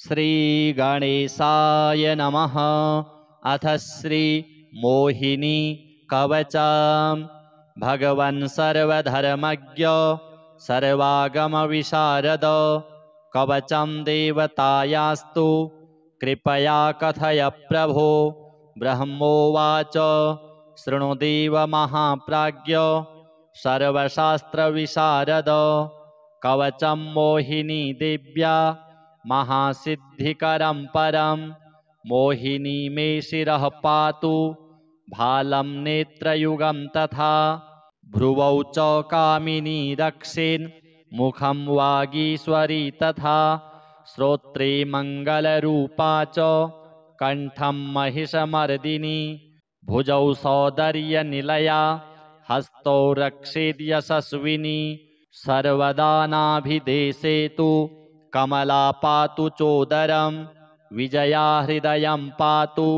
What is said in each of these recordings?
श्रीगणेशाय नमः। अथ श्री मोहिनी कवचम्। भगवन् सर्वधर्मज्ञ सर्वागम विशारद कवचं देवतायास्तु कृपया कथय प्रभो। ब्रह्मोवाच शृणुदेव महाप्राज्ञ सर्वशास्त्रविशारद कवचं मोहिनी देव्या महासिद्धिकरं परं। मोहिनी मे शिरः पातु भालं नेत्रयुगं तथा भ्रुवौ च कामिनी रक्षेन् मुखं वागीश्वरी तथा श्रोत्रे मङ्गलरूपा च कण्ठं महिषमर्दिनी भुजौ सौन्दर्यनिलया हस्तौ रक्षेद् यशस्विनी सर्वदा नाभिदेशे तु कमला पातु चोदरं विजया हृदयं पातु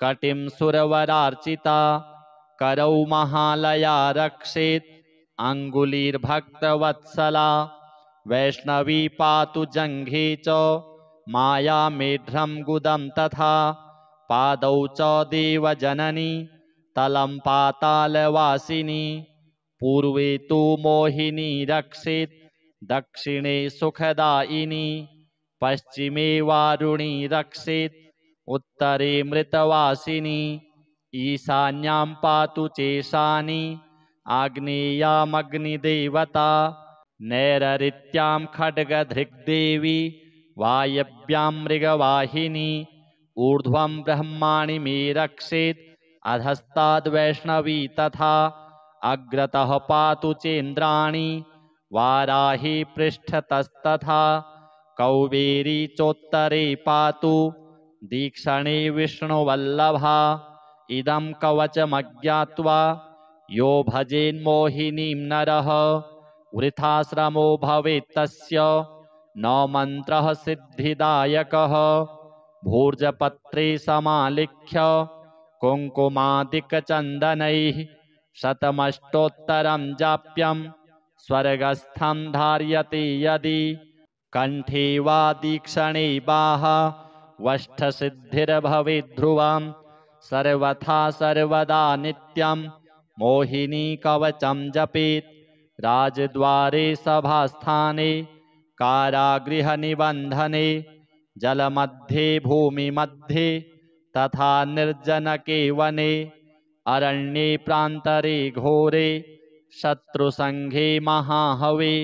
कटिं सुरवरार्चिता करौ महालया रक्षेत् अङ्गुलीर्भक्तवत्सला वैष्णवी पातु जङ्घे च माया मेढ्रं गुदं तथा पादौ च देवजननी तलं पातालवासिनी पूर्वे तु मोहिनी रक्षेत् दक्षिणे सुखदायिनी पश्चिमे वारुणी रक्षेत् उत्तरे मृतवासिनी ईशान्यां पातु चेशानी आग्नेयामग्निदेवता नैररित्यां खड्गधृग्देवी वायव्यां मृगवाहिनी ऊर्ध्वं ब्रह्माणि मे रक्षेत् अधस्ताद्वैष्णवी तथा अग्रतः पातु चेन्द्राणि वाराही पृष्ठतस्तथा कौबेरी चोत्तरे पातु दीक्षणे विष्णुवल्लभा इदं कवचमज्ञात्वा यो भजेन्मोहिनीं नरः वृथा श्रमो भवेत्तस्य न मन्त्रः सिद्धिदायकः भूर्जपत्रे समालिख्य कुङ्कुमादिकचन्दनैः शतमष्टोत्तरं जाप्यं स्वर्गस्थं धार्यते यदि कण्ठे वा दीक्षणे बाह वष्ठसिद्धिर्भवेद्ध्रुवं सर्वथा सर्वदा नित्यं मोहिनी कवचं जपेत् राजद्वारे सभास्थाने कारागृहनिबन्धने जलमध्ये भूमिमध्ये तथा निर्जनके वने अरण्ये प्रान्तरे घोरे शत्रुसङ्घे महाहवे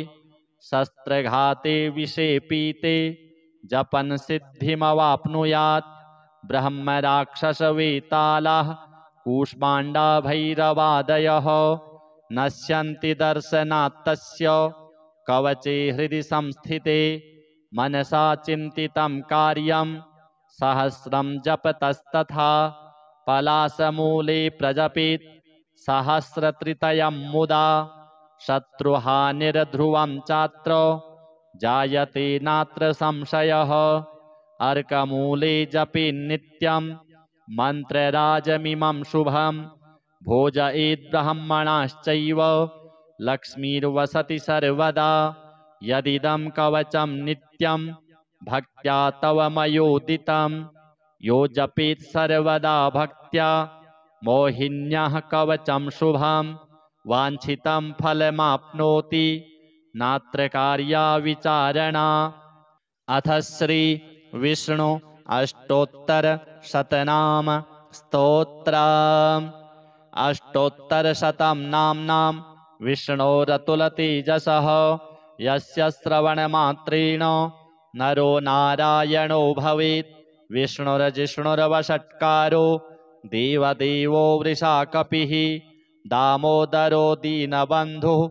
शस्त्रघाते विषेपीते जपन् सिद्धिमवाप्नुयात् ब्रह्मराक्षसवेतालाः कूष्माण्डा भैरवादयः नश्यन्ति दर्शनात् तस्य कवचे हृदि संस्थिते मनसा चिन्तितं कार्यं सहस्रं जपतस्तथा पलाशमूले प्रजपेत् सहस्रत्रितयं मुदा शत्रुहानिर्ध्रुवं चात्र जायते नात्र संशयः अर्कमूले जपेन्नित्यं मन्त्रराजमिमं शुभं भोजयेद्ब्रह्मणाश्चैव लक्ष्मीर्वसति सर्वदा यदिदं कवचं नित्यं भक्त्या तव मयोदितं यो जपेत् सर्वदा भक्त्या मोहिन्याः कवचं शुभं वाञ्छितं फलमाप्नोति नात्र कार्या विचारणा। अथ श्री विष्णु अष्टोत्तरशतनाम स्तोत्रम्। अष्टोत्तरशतं नाम्नां विष्णोरतुलतेजसः यस्य श्रवणमात्रेण नरो नारायणो भवेत् विष्णुर्जिष्णुर्वषट्कारो देवदेवो वृषाकपिः दामोदरो दीनबन्धुः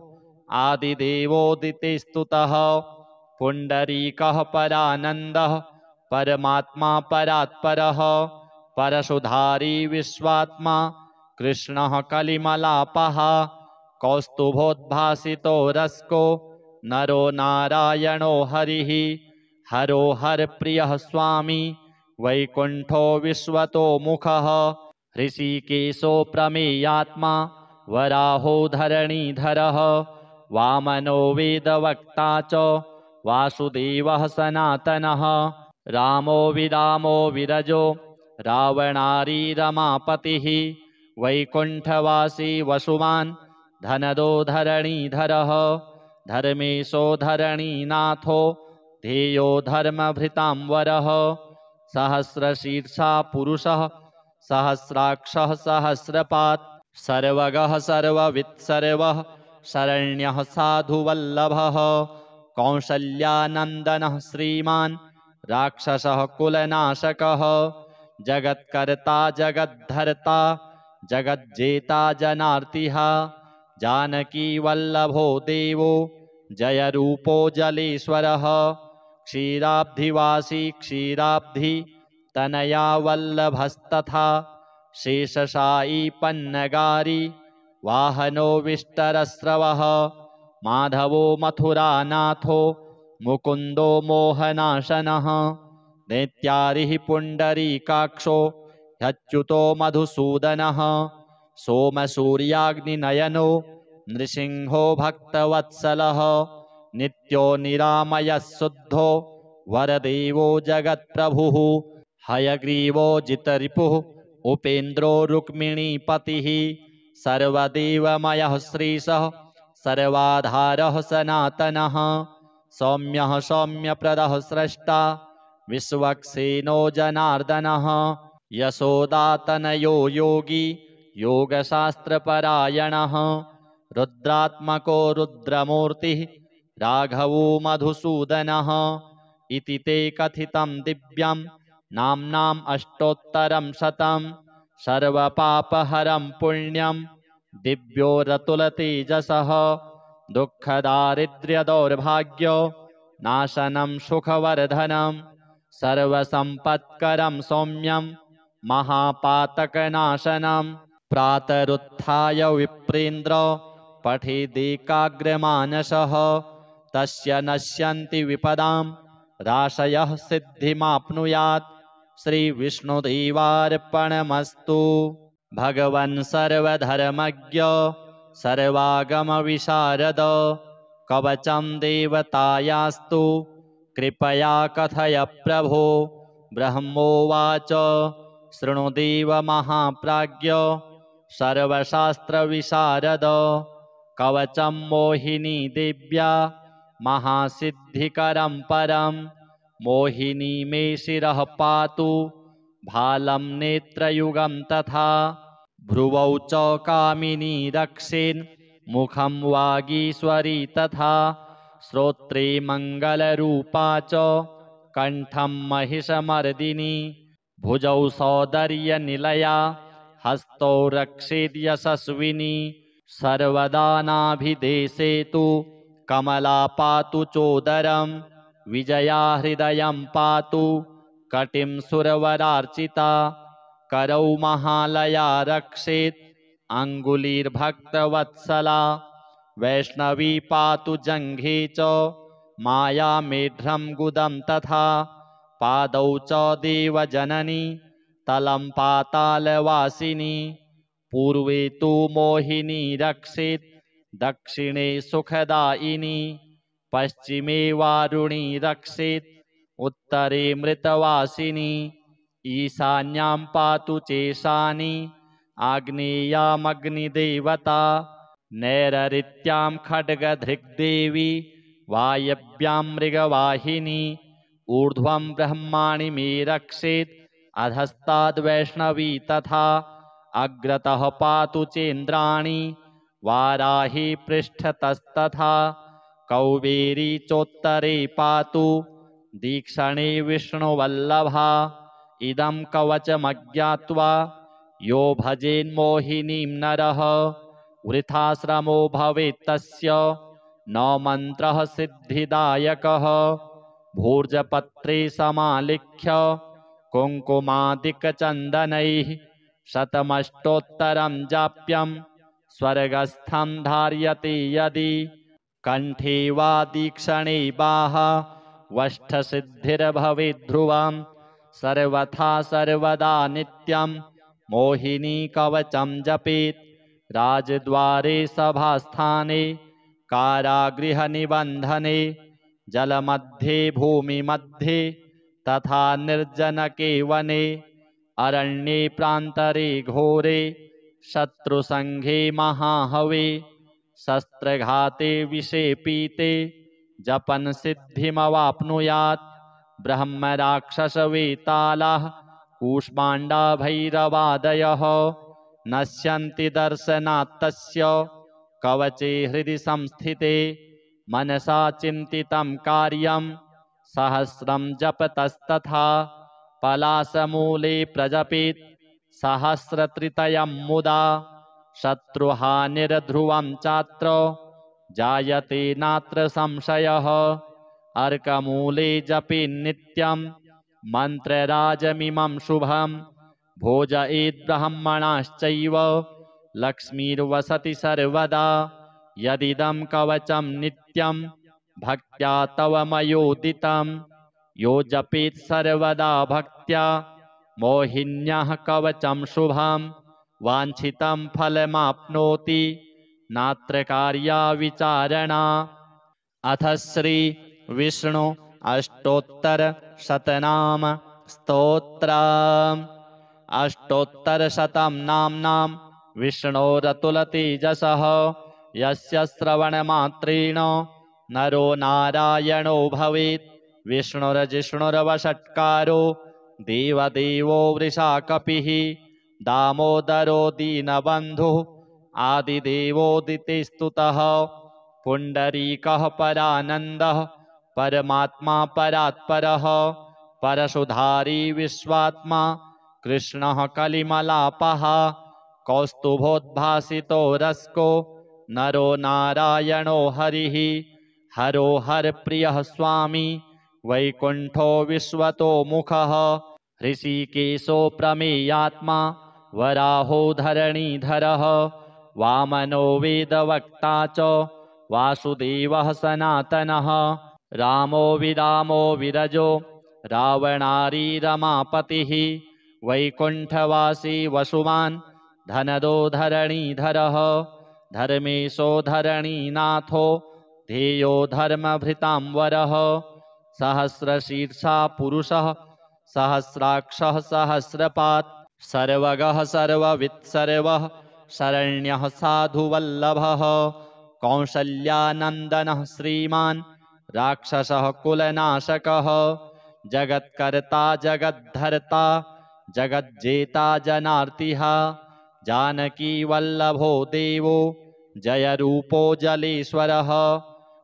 आदिदेवोदितिस्तुतः पुण्डरीकः परानन्दः परमात्मा परात्परः परशुधारी विश्वात्मा कृष्णः कलिमलापः कौस्तुभोद्भासितो रस्को नरो नारायणो हरिः हरो हरप्रियः स्वामी वैकुण्ठो विश्वतो मुखः ऋषिकेशो प्रमेयात्मा वराहो धरणीधरः वामनो वेदवक्ता च वासुदेवः सनातनः रामो विदामो विरजो रावणारी रमापतिः वैकुण्ठवासी वसुमान् धनदो धरणीधरः धर्मेशो धरणीनाथो ध्येयो धर्मभृतां वरः सहस्रशीर्षा पुरुषः सहस्राक्षः सहस्रपात् सर्वगः सर्ववित्सर्वः शरण्यः साधुवल्लभः कौसल्यानन्दनः श्रीमान् राक्षसः कुलनाशकः जगत्कर्ता जगद्धर्ता जगज्जेता जनार्तिः जानकीवल्लभो देवो जयरूपो जलेश्वरः क्षीराब्धिवासी क्षीराब्धि तनया वल्लभस्तथा शेषशायी पन्नगारी वाहनो विष्टरस्रवः माधवो मथुरानाथो मुकुन्दो मोहनाशनः दैत्यारिः पुण्डरीकाक्षो ह्यच्युतो मधुसूदनः सोमसूर्याग्निनयनो नृसिंहो भक्तवत्सलः नित्यो निरामयः शुद्धो वरदेवो जगत्प्रभुः हयग्रीवो जितरिपुः उपेन्द्रो रुक्मिणीपतिः सर्वदेवमयः श्रीशः सर्वाधारः सनातनः सौम्यः सौम्यप्रदः स्रष्टा विश्वक्सेनो जनार्दनः यशोदातनयो योगी योगशास्त्रपरायणः रुद्रात्मको रुद्रमूर्तिः राघवो मधुसूदनः इति ते कथितं दिव्यं नाम्नाम् अष्टोत्तरं शतं सर्वपापहरं पुण्यं दिव्यो रतुलतेजसः दुःखदारिद्र्यदौर्भाग्यो नाशनं सुखवर्धनं सर्वसम्पत्करं सौम्यं महापातकनाशनं प्रातरुत्थाय विप्रेन्द्र पठेदेकाग्रमानसः तस्य नश्यन्ति विपदां राशयः सिद्धिमाप्नुयात् श्रीविष्णुदेवार्पणमस्तु। भगवन् सर्वधर्मज्ञ सर्वागमविशारद कवचं देवतायास्तु कृपया कथय प्रभो। ब्रह्मोवाच शृणुदेव महाप्राज्ञ सर्वशास्त्रविशारद कवचं मोहिनी देव्या महासिद्धिकरं परं मोहिनी मे शिरः पातु भालं नेत्रयुगं तथा भ्रुवौ च कामिनी रक्षेन् मुखं वागीश्वरी तथा श्रोत्रे मङ्गलरूपा च कण्ठं महिषमर्दिनी भुजौ सौदर्यनिलया हस्तौ रक्षेद्यशस्विनी सर्वदा नाभिदेशे तु कमला पातु चोदरं विजया हृदयं पातु कटिं सुरवरार्चिता करौ महालया रक्षेत् अङ्गुलीर्भक्तवत्सला वैष्णवी पातु जङ्घे च मायामेढ्रं गुदं तथा पादौ च देवजननी तलं पातालवासिनी पूर्वे तु मोहिनी रक्षेत् दक्षिणे सुखदायिनी पश्चिमे वारुणी रक्षेत् उत्तरे मृतवासिनी ईशान्यां पातु चेशानी आग्नेयामग्निदेवता नैररित्यां खड्गधृग्देवी वायव्यां मृगवाहिनी ऊर्ध्वं ब्रह्माणि मे रक्षेत् अधस्ताद्वैष्णवी तथा अग्रतः पातु चेन्द्राणि वाराही पृष्ठतस्तथा कौबेरी चोत्तरे पातु दीक्षणे विष्णुवल्लभा इदं कवचमज्ञात्वा यो भजेन्मोहिनीं नरः वृथाश्रमो भवेत् तस्य न मन्त्रः सिद्धिदायकः भूर्जपत्रे समालिख्य कुङ्कुमादिकचन्दनैः शतमष्टोत्तरं जाप्यं स्वर्गस्थं धार्यते यदि कण्ठे वा दीक्षणे बाह वष्ठसिद्धिर्भवेत् ध्रुवं सर्वथा सर्वदा नित्यं मोहिनी कवचं जपेत् राजद्वारे सभास्थाने कारागृहनिबन्धने जलमध्ये भूमिमध्ये तथा निर्जनके वने अरण्ये प्रान्तरे घोरे शत्रुसङ्घे महाहवे शस्त्रघाते विषे पीते जपन् सिद्धिमवाप्नुयात् ब्रह्मराक्षसवेतालाः कूष्माण्डा भैरवादयः नश्यन्ति दर्शनात् तस्य कवचे हृदि संस्थिते मनसा चिन्तितं कार्यं सहस्रं जपतस्तथा पलाशमूले प्रजपेत् सहस्रत्रितयं मुदा शत्रुहानिर्ध्रुवं चात्र जायते नात्र संशयः अर्कमूले जपेन्नित्यं मन्त्रराजमिमं शुभं भोजयेत् ब्राह्मणाश्चैव लक्ष्मीर्वसति सर्वदा यदिदं कवचं नित्यं भक्त्या तव मयोदितं यो जपेत् सर्वदा भक्त्या मोहिन्याः कवचं शुभं वाञ्छितं फलमाप्नोति नात्र कार्या विचारणा। अथ श्री विष्णु अष्टोत्तरशतनाम स्तोत्रम्। अष्टोत्तरशतं नाम्नां विष्णोरतुलतेजसः यस्य श्रवणमात्रेण नरो नारायणो भवेत् विष्णुर्जिष्णुर्वषट्कारो देवदेवो वृषाकपिः दामोदरो दीनबन्धुः आदिदेवोदितिस्तुतः पुण्डरीकः परानन्दः परमात्मा परात्परः परशुधारी विश्वात्मा कृष्णः कलिमलापः कौस्तुभोद्भासितो रस्को नरो नारायणो हरिः हरो हरप्रियः स्वामी वैकुण्ठो विश्वतो मुखः ऋषिकेशो प्रमेयात्मा वराहो धरणीधरः वामनो वेदवक्ता च वासुदेवः सनातनः रामो विरामो विरजो रावणारी रमापतिः वैकुण्ठवासी वसुमान् धनदो धरणीधरः धर्मेशो धरणीनाथो ध्येयो धर्मभृतांवरः सहस्रशीर्षा पुरुषः सहस्राक्षः सहस्रपात् सर्वगः सर्ववित् सर्वः शरण्यः साधुवल्लभः कौसल्यानन्दनः श्रीमान् राक्षसः कुलनाशकः जगत्कर्ता जगद्धर्ता जगज्जेता जनार्तिः जानकीवल्लभो देवो जयरूपो जलेश्वरः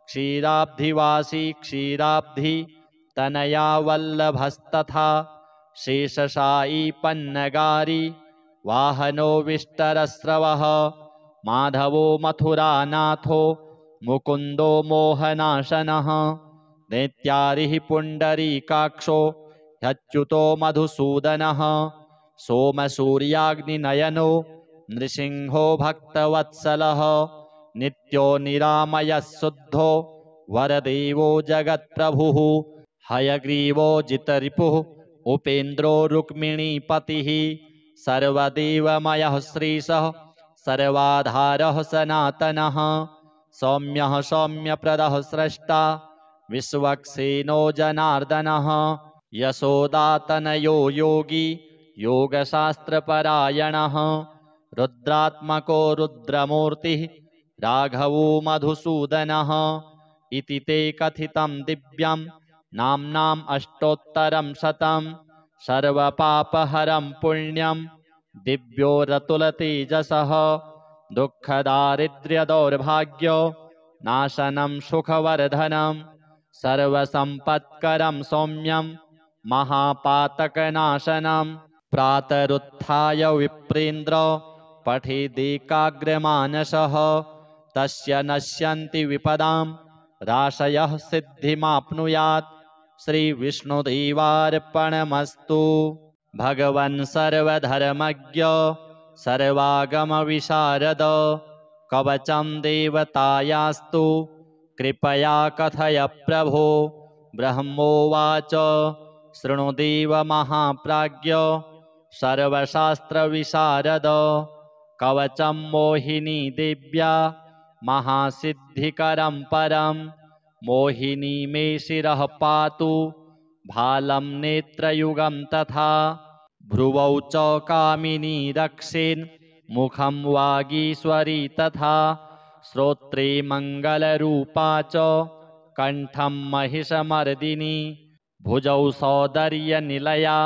क्षीराब्धिवासी क्षीराब्धि तनया वल्लभस्तथा शेषशायी पन्नगारी वाहनो विष्टरस्रवः माधवो मथुरानाथो मुकुन्दो मोहनाशनः दैत्यारिः पुण्डरीकाक्षो ह्यच्युतो मधुसूदनः सोमसूर्याग्निनयनो नृसिंहो भक्तवत्सलः नित्यो निरामयः शुद्धो वरदेवो जगत्प्रभुः हयग्रीवो जितरिपुः उपेन्द्रो रुक्मिणीपतिः सर्वदेवमयः श्रीशः सर्वाधारः सनातनः सौम्यः सौम्यप्रदः स्रष्टा विश्वक्सेनो जनार्दनः यशोदातनयो योगी योगशास्त्रपरायणः रुद्रात्मको रुद्रमूर्तिः राघवो मधुसूदनः इति ते कथितं दिव्यं नाम्नाम् अष्टोत्तरं शतं सर्वपापहरं पुण्यं दिव्यो रतुलतेजसः दुःखदारिद्र्यदौर्भाग्यो नाशनं सुखवर्धनं सर्वसम्पत्करं सौम्यं महापातकनाशनं प्रातरुत्थाय विप्रेन्द्र पठेदेकाग्रमानसः तस्य नश्यन्ति विपदां राशयः सिद्धिमाप्नुयात्। श्रीविष्णुदेवार्पणमस्तु। भगवन् सर्वधर्मज्ञ सर्वागमविशारद कवचं देवतायास्तु कृपया कथय प्रभो। ब्रह्मोवाच शृणुदेव महाप्राज्ञ सर्वशास्त्रविशारद कवचं मोहिनी देव्या महासिद्धिकरं परं मोहिनी मे शिरः पातु भालं नेत्रयुगं तथा भ्रुवौ च कामिनी रक्षेन् मुखं वागीश्वरी तथा श्रोत्रे मङ्गलरूपा च कण्ठं महिषमर्दिनी भुजौ सौन्दर्यनिलया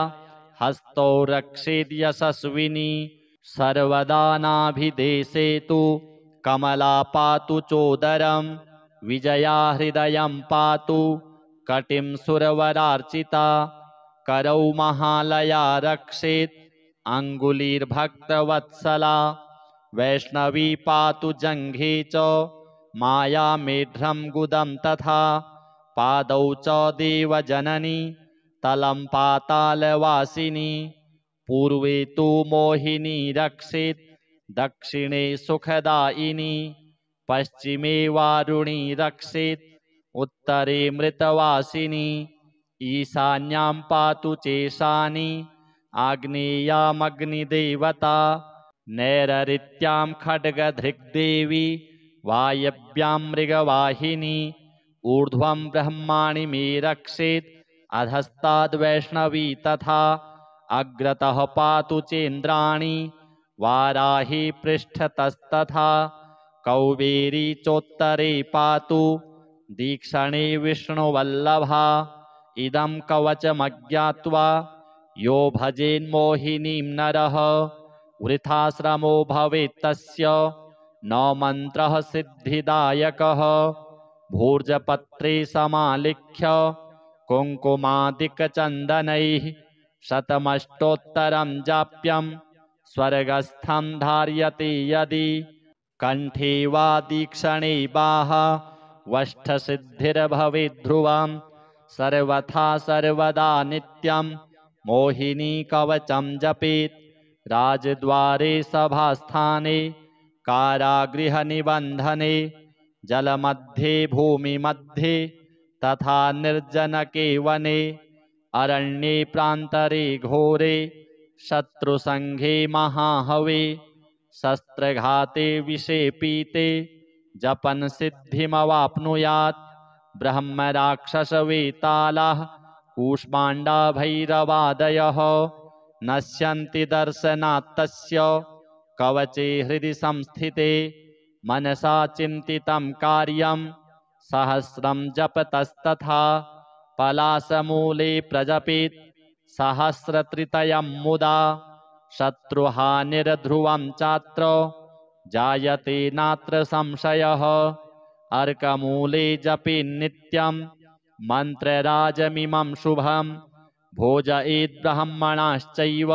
हस्तौ रक्षेद्यशस्विनी सर्वदा नाभिदेशे तु कमला पातु चोदरं विजया हृदयं पातु कटिं सुरवरार्चिता करौ महालया रक्षेत् अङ्गुलीर्भक्तवत्सला वैष्णवी पातु जङ्घे च मायामेढ्रं गुदं तथा पादौ च देवजननी तलं पातालवासिनी पूर्वे तु मोहिनी रक्षेत् दक्षिणे सुखदायिनी पश्चिमे वारुणी रक्षेत् उत्तरे मृतवासिनी ईशान्यां पातु चेशानी आग्नेयामग्निदेवता नैररित्यां खड्गधृग्देवी वायव्यां मृगवाहिनी ऊर्ध्वं ब्रह्माणि मे रक्षेत् अधस्ताद्वैष्णवी तथा अग्रतः पातु चेन्द्राणि वाराही पृष्ठतस्तथा कौबेरी चोत्तरे पातु दीक्षणे विष्णुवल्लभा इदं कवचमज्ञात्वा यो भजेन्मोहिनीं नरः वृथाश्रमो भवेत्तस्य न मन्त्रः सिद्धिदायकः भूर्जपत्रे समालिख्य कुङ्कुमादिकचन्दनैः शतमष्टोत्तरं जाप्यं स्वर्गस्थं धार्यते यदि कण्ठे वा दीक्षणे बाह वष्ठसिद्धिर्भवेद्ध्रुवं सर्वथा सर्वदा नित्यं मोहिनी कवचं जपेत् राजद्वारे सभास्थाने कारागृहनिबन्धने जलमध्ये भूमिमध्ये तथा निर्जनके वने अरण्ये प्रान्तरे घोरे शत्रुसङ्घे महाहवे शस्त्रघाते विषे पीते जपन् सिद्धिमवाप्नुयात् ब्रह्मराक्षसवेतालाः कूष्माण्डा भैरवादयः नश्यन्ति दर्शनात् तस्य कवचे हृदि संस्थिते मनसा चिन्तितं कार्यं सहस्रं जपतस्तथा पलाशमूले प्रजपेत् सहस्रत्रितयं मुदा शत्रुहानिर्ध्रुवं चात्र जायते नात्र संशयः अर्कमूले जपेन्नित्यं मन्त्रराजमिमं शुभं भोजयेद्ब्रह्मणाश्चैव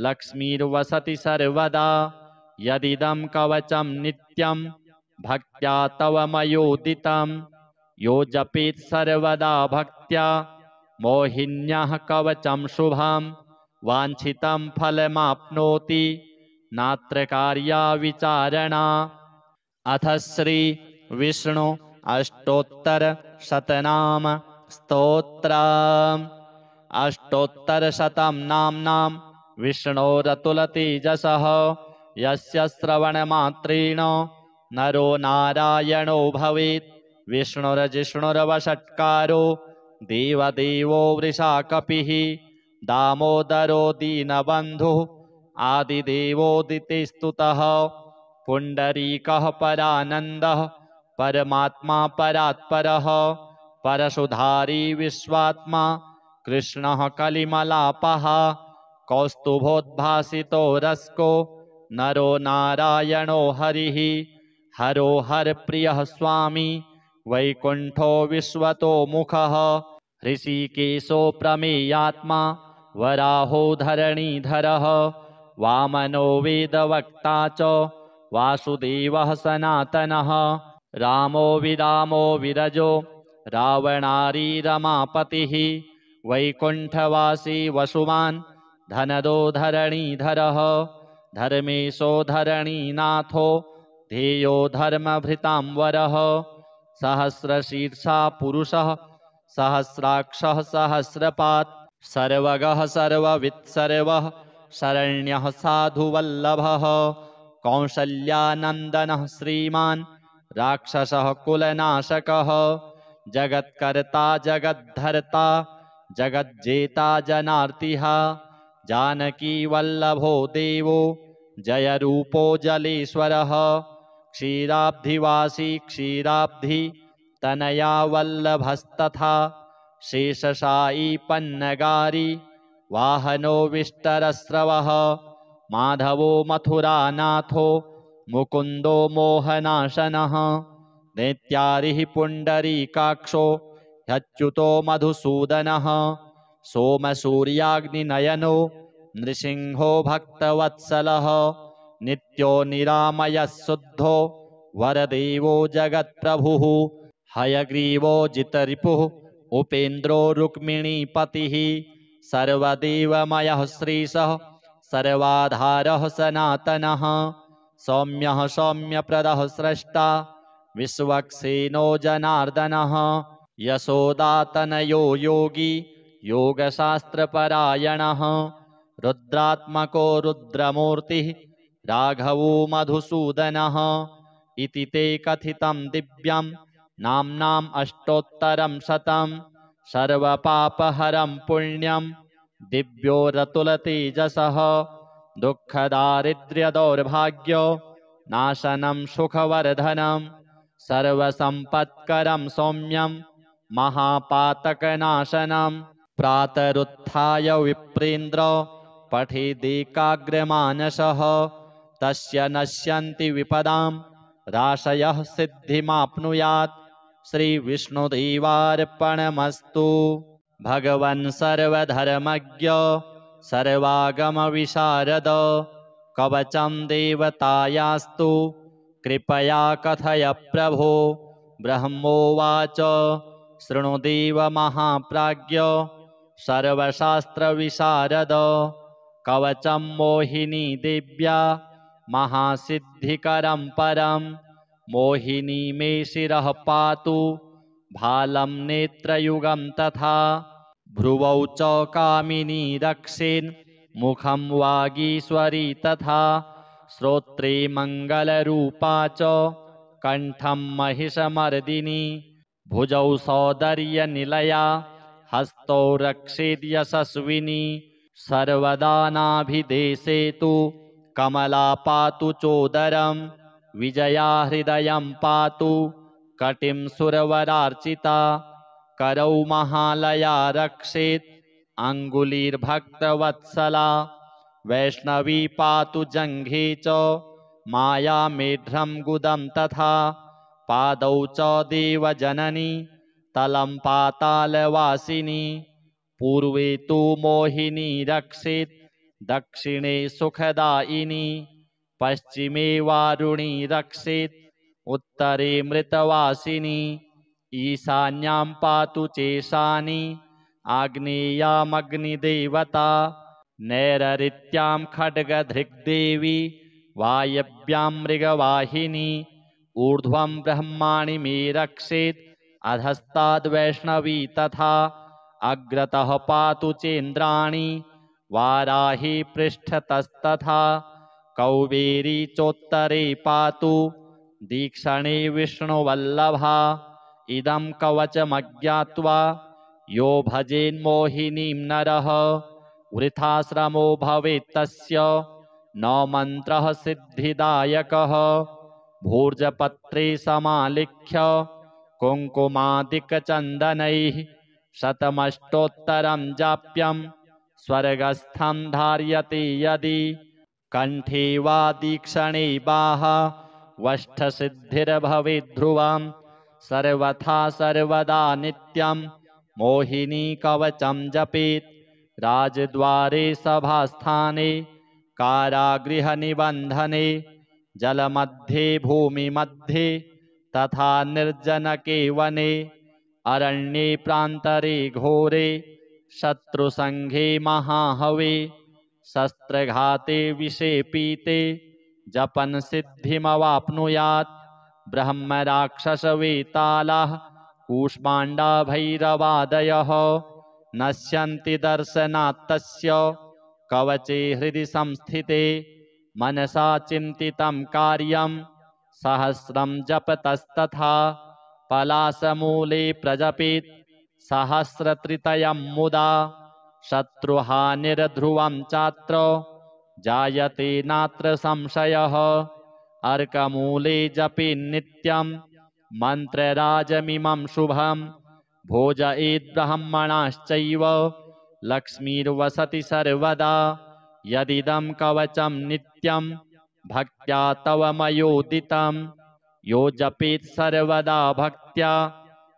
लक्ष्मीर्वसति सर्वदा यदिदं कवचं नित्यं भक्त्या तव मयोदितं यो जपेत् सर्वदा भक्त्या मोहिन्याः कवचं शुभं वाञ्छितं फलमाप्नोति नात्र कार्या विचारणा। अथ श्री विष्णु अष्टोत्तरशतनाम स्तोत्रम्। अष्टोत्तरशतं नाम्नां विष्णोरतुलतेजसः यस्य श्रवणमात्रेण नरो नारायणो भवेत्। विष्णुर्जिष्णुर्वषट्कारो देवदेवो वृषाकपिः दामोदरो दीनबन्धुः आदिदेवोदितिस्तुतः पुण्डरीकः परानन्दः परमात्मा परात्परः परशुधारी विश्वात्मा कृष्णः कलिमलापः कौस्तुभोद्भासितो रस्को नरो नारायणो हरिः हरो हरप्रियः स्वामी वैकुण्ठो विश्वतो मुखः ऋषिकेशो प्रमेयात्मा वराहो धरणीधरः वामनो वेदवक्ता च वासुदेवः सनातनः रामो विरामो विरजो रावणारी रमापतिः वैकुण्ठवासी वसुमान् धनदो धरणीधरः धर्मेशो धरणीनाथो ध्येयो धर्मभृतांवरः सहस्रशीर्षा पुरुषः सहस्राक्षः सहस्रपात् सर्वगः सर्ववित्सर्वः शरण्यः साधुवल्लभः कौसल्यानन्दनः श्रीमान् राक्षसः कुलनाशकः जगत्कर्ता जगद्धर्ता जगज्जेता जनार्तिः जानकीवल्लभो देवो जयरूपो जलेश्वरः क्षीराब्धिवासी क्षीराब्धि तनया वल्लभस्तथा शेषशायी पन्नगारी वाहनो विष्टरस्रवः माधवो मथुरानाथो मुकुन्दो मोहनाशनः दैत्यारिः पुण्डरीकाक्षो ह्यच्युतो मधुसूदनः सोमसूर्याग्निनयनो नृसिंहो भक्तवत्सलः नित्यो निरामयः शुद्धो वरदेवो जगत्प्रभुः हयग्रीवो जितरिपुः उपेन्द्रो रुक्मिणीपतिः सर्वदेवमयः श्रीशः सर्वाधारः सनातनः सौम्यः सौम्यप्रदः स्रष्टा विश्वक्सेनो जनार्दनः यशोदातनयो योगी योगशास्त्रपरायणः रुद्रात्मको रुद्रमूर्तिः राघवो मधुसूदनः इति ते कथितं दिव्यं नाम्नाम् अष्टोत्तरं शतं सर्वपापहरं पुण्यं दिव्यो रतुलतेजसः दुःखदारिद्र्यदौर्भाग्यो नाशनं सुखवर्धनं सर्वसम्पत्करं सौम्यं महापातकनाशनं प्रातरुत्थाय विप्रेन्द्र पठेदेकाग्रमानसः तस्य नश्यन्ति विपदां राशयः सिद्धिमाप्नुयात् श्रीविष्णुदेवार्पणमस्तु। भगवन् सर्वधर्मज्ञ सर्वागमविशारद कवचं देवतायास्तु कृपया कथय प्रभो। ब्रह्मोवाच शृणुदेव महाप्राज्ञ सर्वशास्त्रविशारद कवचं मोहिनी देव्या महासिद्धिकरं परं मोहिनी मे शिरः पातु भालं नेत्रयुगं तथा भ्रुवौ च कामिनी रक्षेन् मुखं वागीश्वरी तथा श्रोत्रे मङ्गलरूपा च कण्ठं महिषमर्दिनी भुजौ सौदर्यनिलया हस्तौ रक्षेद्यशस्विनी सर्वदा नाभिदेशे तु कमला पातु चोदरं विजया हृदयं पातु कटिं सुरवरार्चिता करौ महालया रक्षेत् अङ्गुलीर्भक्तवत्सला वैष्णवी पातु जङ्घे च मायामेढ्रं गुदं तथा पादौ च देवजननी तलं पातालवासिनी पूर्वे तु मोहिनी रक्षेत् दक्षिणे सुखदायिनी पश्चिमे वारुणी रक्षेत् उत्तरे मृतवासिनी ईशान्यां पातु चेशानी आग्नेयामग्निदेवता नैररित्यां खड्गधृग्देवी वायव्यां मृगवाहिनी ऊर्ध्वं ब्रह्माणि मे रक्षेत् अधस्ताद्वैष्णवी तथा अग्रतः पातु चेन्द्राणि वाराही पृष्ठतस्तथा कौबेरी चोत्तरे पातु दीक्षणे विष्णुवल्लभा इदं कवचमज्ञात्वा यो भजेन्मोहिनीं नरः वृथाश्रमो भवेत् तस्य न मन्त्रः सिद्धिदायकः भूर्जपत्रे समालिख्य कुङ्कुमादिकचन्दनैः शतमष्टोत्तरं जाप्यं स्वर्गस्थं धार्यते यदि कण्ठे वा दीक्षणे बाहा वष्ठसिद्धिर्भवेद्ध्रुवं सर्वथा सर्वदा नित्यं मोहिनी कवचं जपेत् राजद्वारे सभास्थाने कारागृहनिबन्धने जलमध्ये भूमिमध्ये तथा निर्जनके वने अरण्ये प्रान्तरे घोरे शत्रुसङ्घे महाहवे शस्त्रघाते विषे पीते जपन् सिद्धिमवाप्नुयात् ब्रह्मराक्षसवेतालाः कूष्माण्डा भैरवादयः नश्यन्ति दर्शनात्तस्य कवचे हृदि संस्थिते मनसा चिन्तितं कार्यं सहस्रं जपतस्तथा पलाशमूले प्रजपेत् सहस्रत्रितयं मुदा शत्रुहानिर्ध्रुवं चात्र जायते नात्र संशयः अर्कमूले जपे नित्यं मन्त्रराजमिमं शुभं भोजयेद्ब्रह्मणाश्चैव लक्ष्मीर्वसति सर्वदा यदिदं कवचं नित्यं भक्त्या तव मयोदितं यो जपेत् सर्वदा भक्त्या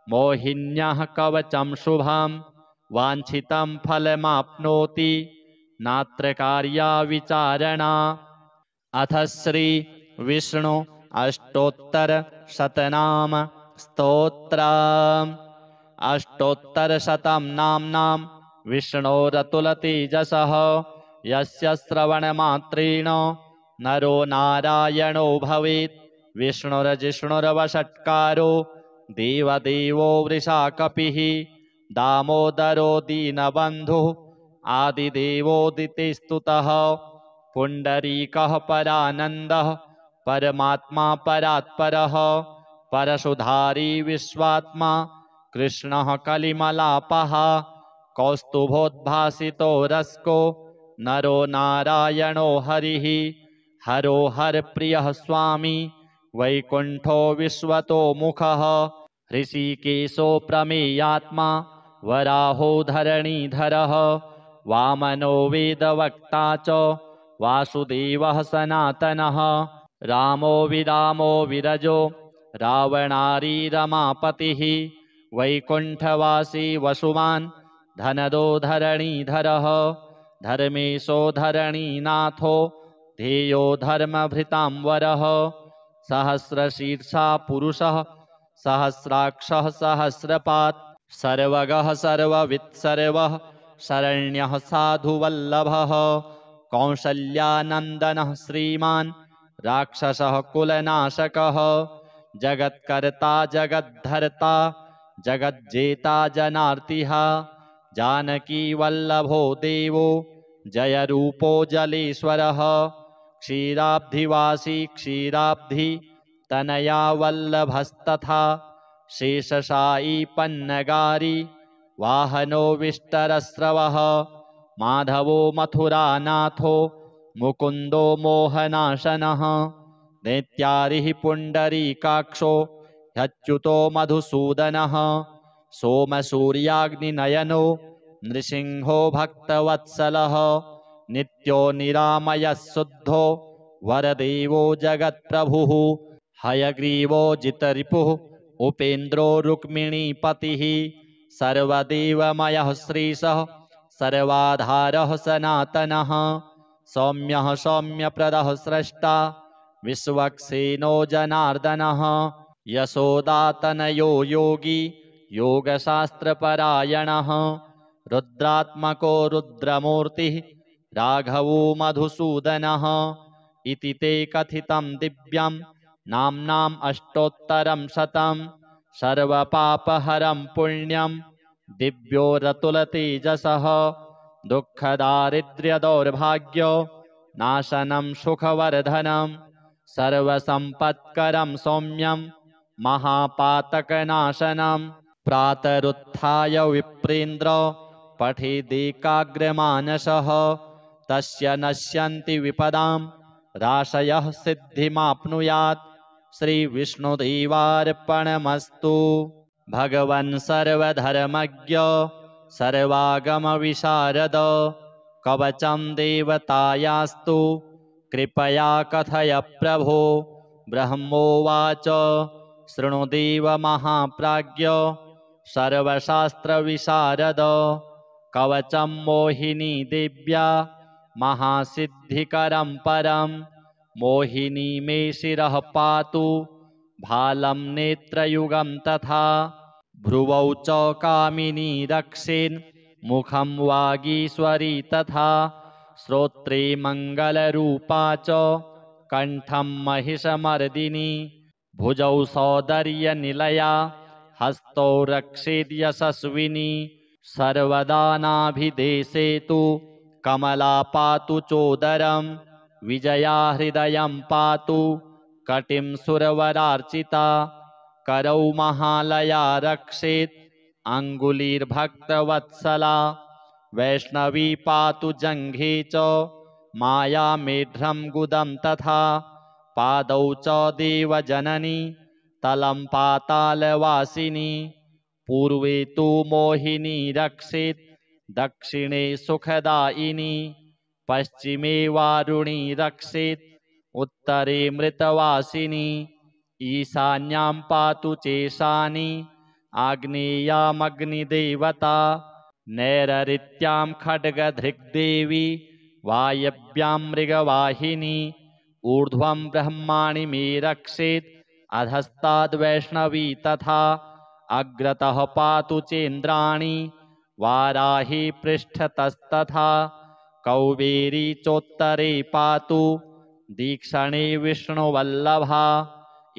मोहिन्यः कवचं शुभं वाञ्छितं फलमाप्नोति नात्र कार्या विचारणा। अथ श्री विष्णु अष्टोत्तर शतनाम स्तोत्रम्। अष्टोत्तरशतं नाम्नां विष्णोरतुलतेजसः यस्य श्रवणमात्रेण नरो नारायणो भवेत्। विष्णुर्जिष्णुर्वषट्कारो देवदेवो वृषाकपिः दामोदरो दीनबन्धुः आदिदेवोदितिस्तुतः पुण्डरीकः परानन्दः परमात्मा परात्परः परशुधारी विश्वात्मा कृष्णः कलिमलापः कौस्तुभोद्भासितो रस्को नरो नारायणो हरिः हरो हरप्रियः स्वामी वैकुण्ठो विश्वतो मुखः ऋषिकेशो प्रमेयात्मा वराहो धरणीधरः वामनो वेदवक्ता च वासुदेवः सनातनः रामो विरामो विरजो रावणारी रमापतिः वैकुण्ठवासी वसुमान् धनदो धरणीधरः धर्मेशो धरणीनाथो ध्येयो धर्मभृतांवरः सहस्रशीर्षा पुरुषः सहस्राक्षः सहस्रपात् सर्वगः सर्ववित् सर्वः शरण्यः साधुवल्लभः कौसल्यानन्दनः श्रीमान् राक्षसः कुलनाशकः जगत्कर्ता जगद्धर्ता जगज्जेता जनार्तिः जानकी वल्लभो देवो जयरूपो जलेश्वरः क्षीराब्धिवासी क्षीराब्धि तनया वल्लभस्तथा शेषशायी पन्नगारी वाहनो विष्टरस्रवः माधवो मथुरानाथो मुकुन्दो मोहनाशनः दैत्यारिः पुण्डरीकाक्षो ह्यच्युतो मधुसूदनः सोमसूर्याग्निनयनो नृसिंहो भक्तवत्सलः नित्यो निरामयः शुद्धो वरदेवो जगत्प्रभुः हयग्रीवो जितरिपुः उपेन्द्रो रुक्मिणीपतिः सर्वदेवमयः श्रीशः सर्वाधारः सनातनः सौम्यः सौम्यप्रदः स्रष्टा विश्वक्सेनो जनार्दनः यशोदातनयो योगी योगशास्त्रपरायणः रुद्रात्मको रुद्रमूर्तिः राघवो मधुसूदनः इति ते कथितं दिव्यं नाम्नाम् अष्टोत्तरं शतं सर्वपापहरं पुण्यं दिव्यो रतुलतेजसः दुःखदारिद्र्यदौर्भाग्यो नाशनं सुखवर्धनं सर्वसम्पत्करं सौम्यं महापातकनाशनं प्रातरुत्थाय विप्रेन्द्र पठेदेकाग्रमानसः तस्य नश्यन्ति विपदां राशयः सिद्धिमाप्नुयात्। श्रीविष्णुदेवार्पणमस्तु। भगवन् सर्वधर्मज्ञ सर्वागमविशारद कवचं देवतायास्तु कृपया कथय प्रभो। ब्रह्मोवाच शृणुदेव महाप्राज्ञ सर्वशास्त्रविशारद कवचं मोहिनी देव्या महासिद्धिकरं परं मोहिनी मे शिरः पातु भालं नेत्रयुगं तथा भ्रुवौ च कामिनी रक्षेन् मुखं वागीश्वरी तथा श्रोत्रे मङ्गलरूपा च कण्ठं महिषमर्दिनी भुजौ सौदर्यनिलया हस्तौ रक्षेद्यशस्विनी सर्वदा नाभिदेशे तु कमला पातु चोदरं विजया हृदयं पातु कटिं सुरवरार्चिता करौ महालया रक्षेत् अङ्गुलीर्भक्तवत्सला वैष्णवी पातु जङ्घे च मायामेढ्रं गुदं तथा पादौ च देवजननी तलं पातालवासिनी पूर्वे तु मोहिनी रक्षेत् दक्षिणे सुखदायिनी पश्चिमे वारुणी रक्षेत् उत्तरे मृतवासिनी ईशान्यां पातु चेशानी आग्नेयामग्निदेवता नैररित्यां खड्गधृग्देवी वायव्यां मृगवाहिनी ऊर्ध्वं ब्रह्माणि मे रक्षेत् अधस्ताद्वैष्णवी तथा अग्रतः पातु चेन्द्राणि वाराही पृष्ठतस्तथा कौबेरी चोत्तरे पातु दीक्षणे विष्णुवल्लभा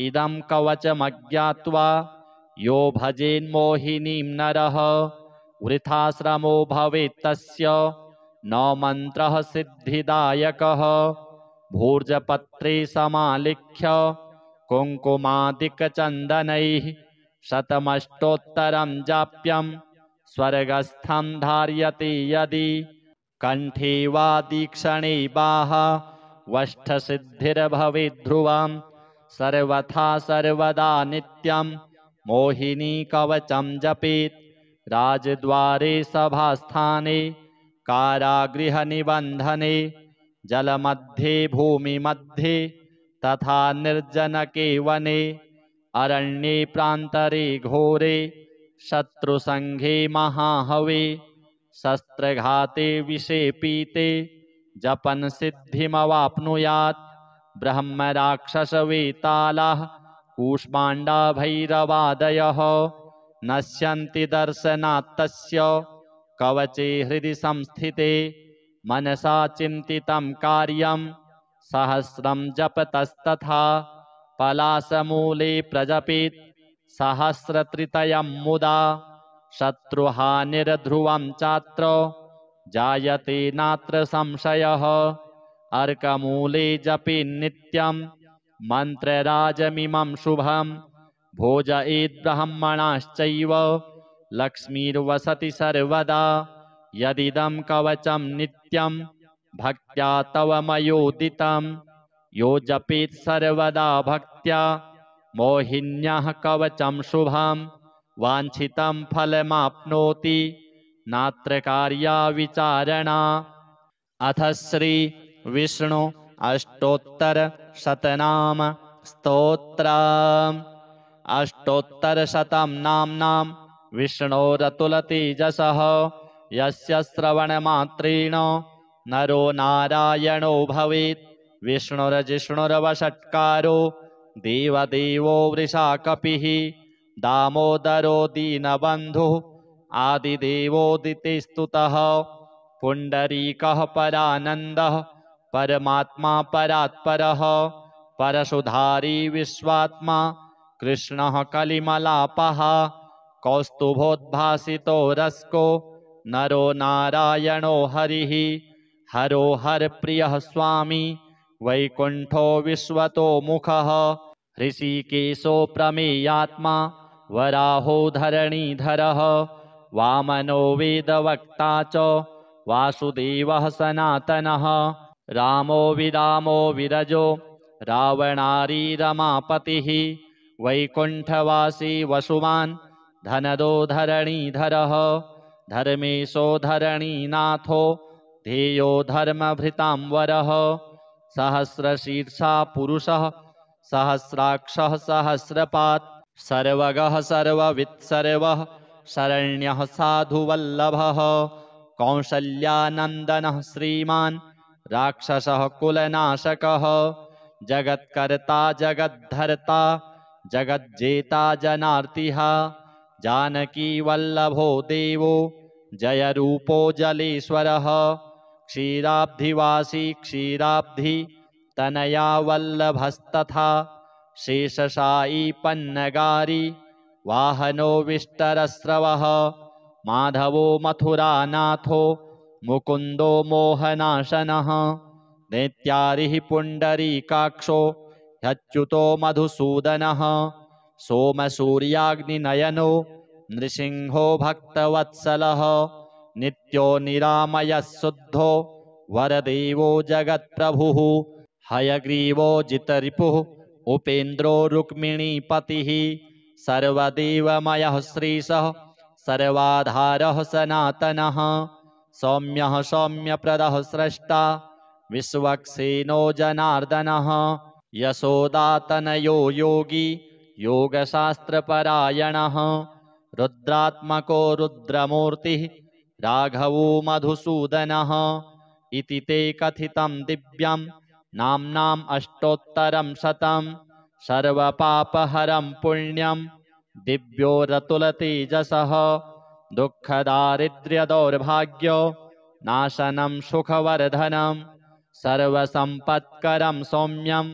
इदं कवचमज्ञात्वा यो भजेन्मोहिनीं नरः वृथाश्रमो भवेत् तस्य न मन्त्रः सिद्धिदायकः भूर्जपत्रे समालिख्य कुङ्कुमादिकचन्दनैः शतमष्टोत्तरं जाप्यं स्वर्गस्थं धार्यते यदि कण्ठे वा दीक्षणे बाह वष्ठसिद्धिर्भवेत् ध्रुवं सर्वथा सर्वदा नित्यं मोहिनी कवचं जपेत् राजद्वारे सभास्थाने कारागृहनिबन्धने जलमध्ये भूमिमध्ये तथा निर्जनके वने अरण्ये प्रान्तरे घोरे शत्रुसङ्घे महाहवे शस्त्रघाते विषे पीते जपन् सिद्धिमवाप्नुयात् ब्रह्मराक्षसवेतालाः कूष्माण्डा भैरवादयः नश्यन्ति दर्शनात् तस्य कवचे हृदि संस्थिते मनसा चिन्तितं कार्यं सहस्रं जपतस्तथा पलाशमूले प्रजपेत् सहस्रत्रितयं मुदा शत्रुहानिर्ध्रुवं चात्र जायते नात्र संशयः अर्कमूले जपेन्नित्यं मन्त्रराजमिमं शुभं भोजयेत् ब्राह्मणाश्चैव लक्ष्मीर्वसति सर्वदा यदिदं कवचं नित्यं भक्त्या तव मयोदितं यो जपेत् सर्वदा भक्त्या मोहिन्याः कवचं शुभं वाञ्छितं फलमाप्नोति नात्र कार्या विचारणा। अथ श्री विष्णु अष्टोत्तरशतनाम स्तोत्रम्। अष्टोत्तरशतं नाम्नां विष्णोरतुलतेजसः यस्य श्रवणमात्रेण नरो नारायणो भवेत् विष्णुर्जिष्णुर्वषट्कारो देवदेवो वृषाकपिः दामोदरो दीनबन्धुः आदिदेवोदितिस्तुतः पुण्डरीकः परानन्दः परमात्मा परात्परः परशुधारी विश्वात्मा कृष्णः कलिमलापः कौस्तुभोद्भासितो रस्को नरो नारायणो हरिः हरो हरप्रियः स्वामी वैकुण्ठो विश्वतो मुखः ऋषिकेशो प्रमेयात्मा वराहो धरणीधरः वामनो वेदवक्ता च वासुदेवः सनातनः रामो विरामो विरजो रावणारी रमापतिः वैकुण्ठवासी वसुमान् धनदो धरणीधरः धर्मेशो धरणीनाथो ध्येयो धर्मभृतांवरः सहस्रशीर्षा पुरुषः सहस्राक्षः सहस्रपात् सर्वगः सर्ववित् सर्वः शरण्यः साधुवल्लभः कौसल्यानन्दनः श्रीमान् राक्षसः कुलनाशकः जगत्कर्ता जगद्धर्ता जगज्जेता जनार्तिः जानकी वल्लभो देवो जयरूपो जलेश्वरः क्षीराब्धिवासी क्षीराब्धि तनया वल्लभस्तथा शेषशायी पन्नगारी वाहनो विष्टरस्रवः माधवो मथुरानाथो मुकुन्दो मोहनाशनः दैत्यारिः पुण्डरीकाक्षो ह्यच्युतो मधुसूदनः सोमसूर्याग्निनयनो नृसिंहो भक्तवत्सलः नित्यो निरामयः शुद्धो वरदेवो जगत्प्रभुः हयग्रीवो जितरिपुः उपेन्द्रो रुक्मिणीपतिः सर्वदेवमयः श्रीशः सर्वाधारः सनातनः सौम्यः सौम्यप्रदः स्रष्टा विश्वक्सेनो जनार्दनः यशोदातनयो योगी योगशास्त्रपरायणः रुद्रात्मको रुद्रमूर्तिः राघवो मधुसूदनः इति ते कथितं दिव्यं नाम्नाम् अष्टोत्तरं शतं सर्वपापहरं पुण्यं दिव्यो रतुलतेजसः दुःखदारिद्र्यदौर्भाग्यो नाशनं सुखवर्धनं सर्वसम्पत्करं सौम्यं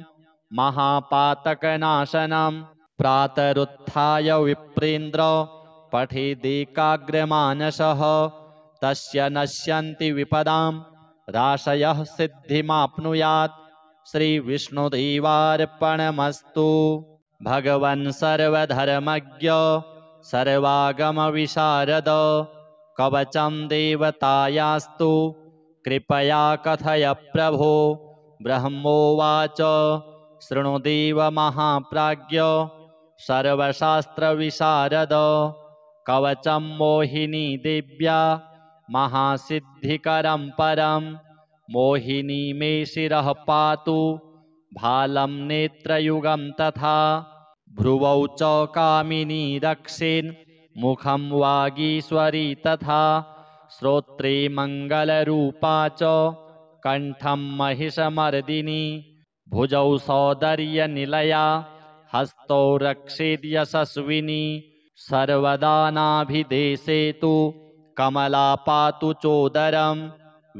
महापातकनाशनं प्रातरुत्थाय विप्रेन्द्र पठेदेकाग्रमानसः तस्य नश्यन्ति विपदां राशयः सिद्धिमाप्नुयात् श्रीविष्णुदेवार्पणमस्तु। भगवन् सर्वधर्मज्ञ सर्वागमविशारद कवचं देवतायास्तु कृपया कथय प्रभो। ब्रह्मोवाच शृणुदेव महाप्राज्ञ सर्वशास्त्रविशारद कवचं मोहिनी देव्या महासिद्धिकरं परं मोहिनी मे शिरः पातु भालं नेत्रयुगं तथा भ्रुवौ च कामिनी रक्षेन् मुखं वागीश्वरी तथा श्रोत्रे मङ्गलरूपा च कण्ठं महिषमर्दिनी भुजौ सौदर्यनिलया हस्तौ रक्षेद् यशस्विनी सर्वदा नाभिदेशे तु कमला पातु चोदरं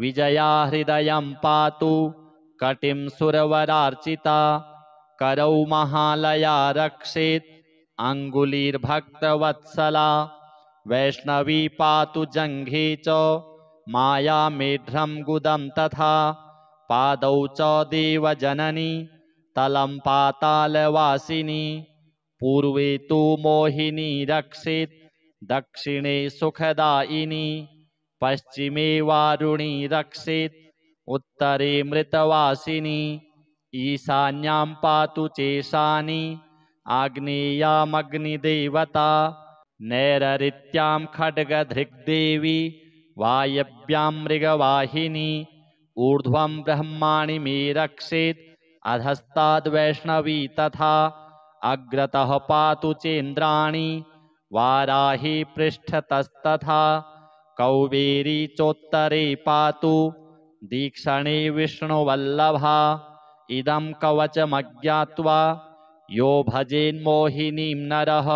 विजया हृदयं पातु कटिं सुरवरार्चिता करौ महालया रक्षेत् अङ्गुलीर्भक्तवत्सला वैष्णवी पातु जङ्घे च मायामेढ्रं गुदं तथा पादौ च देवजननी तलं पातालवासिनी पूर्वे तु मोहिनी रक्षेत् दक्षिणे सुखदायिनी पश्चिमे वारुणी रक्षेत् उत्तरे मृतवासिनी ईशान्यां पातु चेशानी आग्नेयामग्निदेवता नैररित्यां खड्गधृग्देवी वायव्यां मृगवाहिनी ऊर्ध्वं ब्रह्माणि मे रक्षेत् अधस्ताद्वैष्णवी तथा अग्रतः पातु चेन्द्राणि वाराही पृष्ठतस्तथा कौबेरी चोत्तरे पातु दीक्षणे विष्णुवल्लभा इदं कवचमज्ञात्वा यो भजेन्मोहिनीं नरः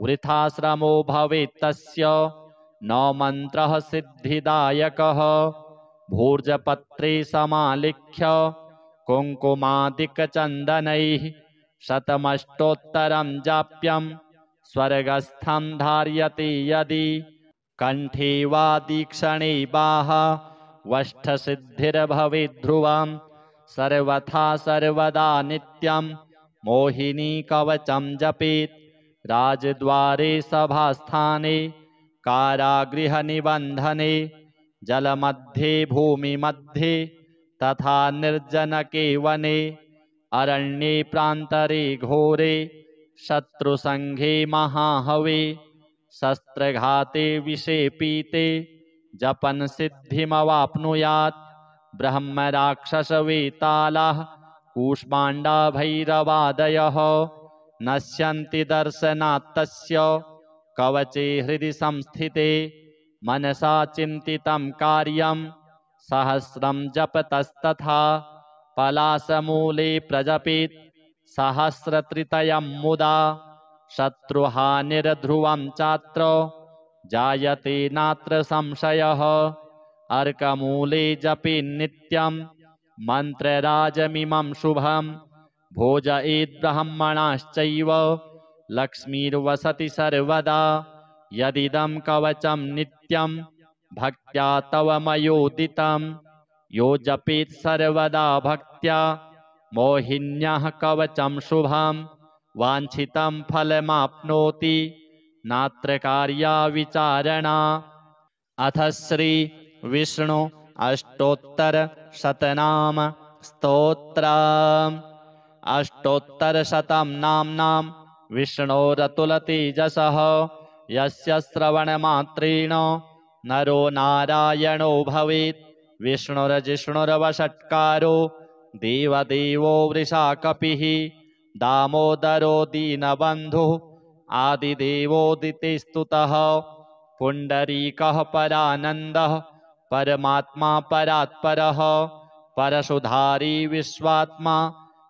वृथाश्रमो भवेत् तस्य न मन्त्रः सिद्धिदायकः भूर्जपत्रे समालिख्य कुङ्कुमादिकचन्दनैः शतमष्टोत्तरं जाप्यं स्वर्गस्थं धार्यते यदि कण्ठे वा दीक्षणे बाहा वष्ठसिद्धिर्भवेद्ध्रुवं सर्वथा सर्वदा नित्यं मोहिनी कवचं जपेत् राजद्वारे सभास्थाने कारागृहनिबन्धने जलमध्ये भूमिमध्ये तथा निर्जनके वने अरण्ये प्रान्तरे घोरे शत्रुसङ्घे महाहवे शस्त्रघाते विषे पीते जपन् सिद्धिमवाप्नुयात् ब्रह्मराक्षसवेतालाः कूष्माण्डा भैरवादयः नश्यन्ति दर्शनात् तस्य कवचे हृदि संस्थिते मनसा चिन्तितं कार्यं सहस्रं जपतस्तथा पलाशमूले प्रजपेत् सहस्रत्रितयं मुदा शत्रुहानिर्ध्रुवं चात्र जायते नात्र संशयः अर्कमूले जपेन्नित्यं मन्त्रराजमिमं शुभं भोजयेद्ब्रह्मणाश्चैव लक्ष्मीर्वसति सर्वदा यदिदं कवचं नित्यं भक्त्या तव मयोदितं यो जपेत् सर्वदा भक्त्या मोहिन्याः कवचं शुभं वाञ्छितं फलमाप्नोति नात्र कार्या विचारणा। अथ श्री विष्णु अष्टोत्तर शतनाम स्तोत्रम्। अष्टोत्तरशतं नाम्नां विष्णोरतुलतेजसः यस्य श्रवणमात्रेण नरो नारायणो भवेत्। विष्णुर्जिष्णुर्वषट्कारो देवदेवो वृषाकपिः दामोदरो दीनबन्धुः आदिदेवोदितिस्तुतः पुण्डरीकः परानन्दः परमात्मा परात्परः परशुधारी विश्वात्मा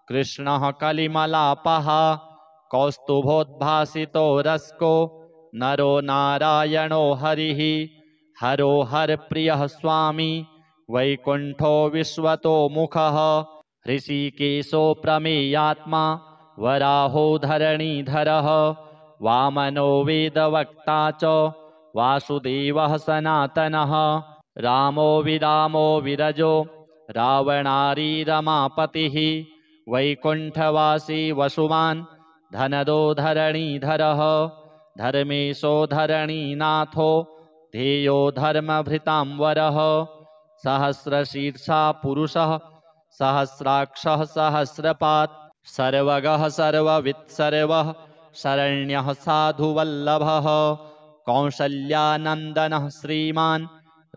कृष्णः कलिमलापः कौस्तुभोद्भासितो रस्को नरो नारायणो हरिः हरो हरप्रियः स्वामी वैकुण्ठो विश्वतो मुखः ऋषिकेशो प्रमेयात्मा वराहो धरणीधरः वामनो वेदवक्ता च वासुदेवः सनातनः रामो विरामो विरजो रावणारी रमापतिः वैकुण्ठवासी वसुमान् धनदो धरणीधरः धर्मेशो धरणीनाथो ध्येयो धर्मभृतांवरः सहस्रशीर्षा पुरुषः सहस्राक्षः सहस्रपात् सर्वगः सर्ववित्सर्वः शरण्यः साधुवल्लभः कौसल्यानन्दनः श्रीमान्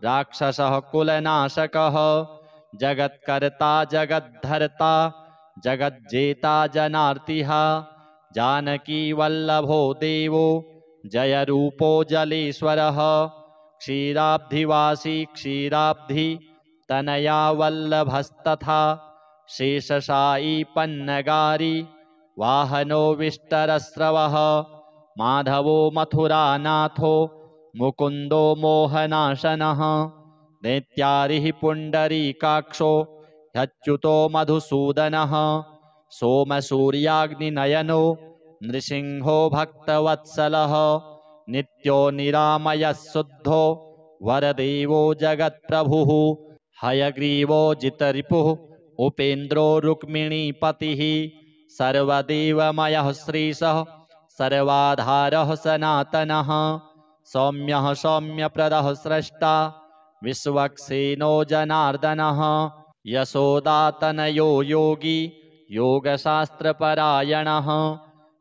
राक्षसः कुलनाशकः जगत्कर्ता जगद्धर्ता जगज्जेता जनार्तिः जानकीवल्लभो देवो जयरूपो जलेश्वरः क्षीराब्धिवासी क्षीराब्धि तनया वल्लभस्तथा शेषशायी पन्नगारी वाहनो विष्टरस्रवः माधवो मथुरानाथो मुकुन्दो मोहनाशनः दैत्यारिः पुण्डरीकाक्षो ह्यच्युतो मधुसूदनः सोमसूर्याग्निनयनो नृसिंहो भक्तवत्सलः नित्यो निरामयः शुद्धो वरदेवो जगत्प्रभुः हयग्रीवो जितरिपुः उपेन्द्रो रुक्मिणीपतिः सर्वदेवमयः श्रीशः सर्वाधारः सनातनः सौम्यः सौम्यप्रदः स्रष्टा विश्वक्सेनो जनार्दनः यशोदातनयो योगी योगशास्त्रपरायणः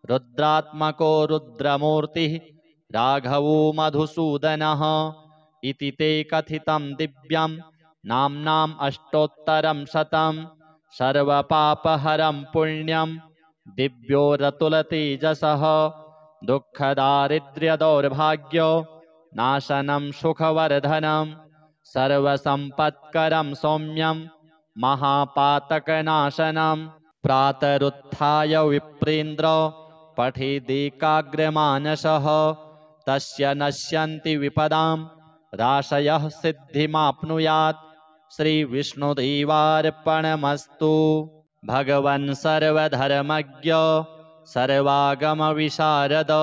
रुद्रात्मको रुद्रमूर्तिः राघवो मधुसूदनः इति ते कथितं दिव्यं नाम्नाम् अष्टोत्तरं शतं सर्वपापहरं पुण्यं दिव्यो रतुलतेजसः दुःखदारिद्र्यदौर्भाग्यो नाशनं सुखवर्धनं सर्वसम्पत्करं सौम्यं महापातकनाशनं प्रातरुत्थाय विप्रेन्द्र पठेदेकाग्रमानसः तस्य नश्यन्ति विपदां राशयः सिद्धिमाप्नुयात्। श्रीविष्णुदेवार्पणमस्तु। भगवन् सर्वधर्मज्ञ सर्वागमविशारद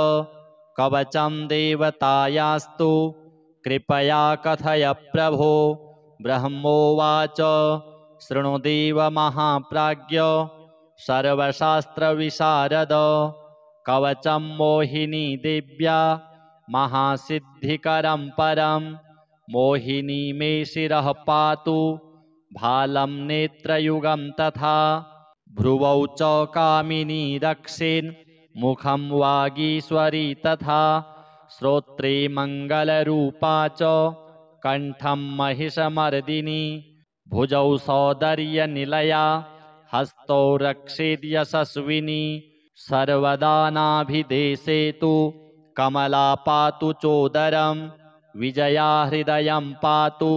कवचं देवतायास्तु कृपया कथय प्रभो। ब्रह्मोवाच शृणुदेव महाप्राज्ञ सर्वशास्त्रविशारद कवचं मोहिनी देव्या महासिद्धिकरं परं मोहिनी मे शिरः पातु भालं नेत्रयुगं तथा भ्रुवौ च कामिनी रक्षेन् मुखं वागीश्वरी तथा श्रोत्रे मङ्गलरूपा च कण्ठं महिषमर्दिनी भुजौ सौदर्यनिलया हस्तौ रक्षेद्यशस्विनी सर्वदा नाभिदेशे तु कमला पातु चोदरं विजया हृदयं पातु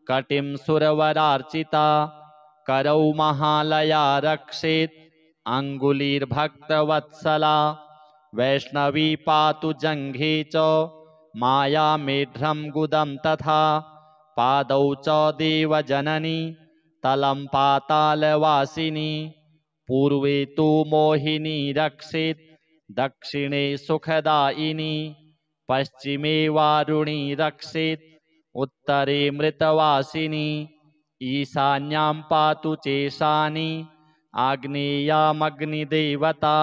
कटिं सुरवरार्चिता करौ महालया रक्षेत् अङ्गुलीर्भक्तवत्सला वैष्णवी पातु जङ्घे च मायामेढ्रं गुदं तथा पादौ च देवजननी तलं पातालवासिनी पूर्वे तु मोहिनी रक्षेत् दक्षिणे सुखदायिनी पश्चिमे वारुणी रक्षेत् उत्तरे मृतवासिनी ईशान्यां पातु चेशानी आग्नेयामग्निदेवता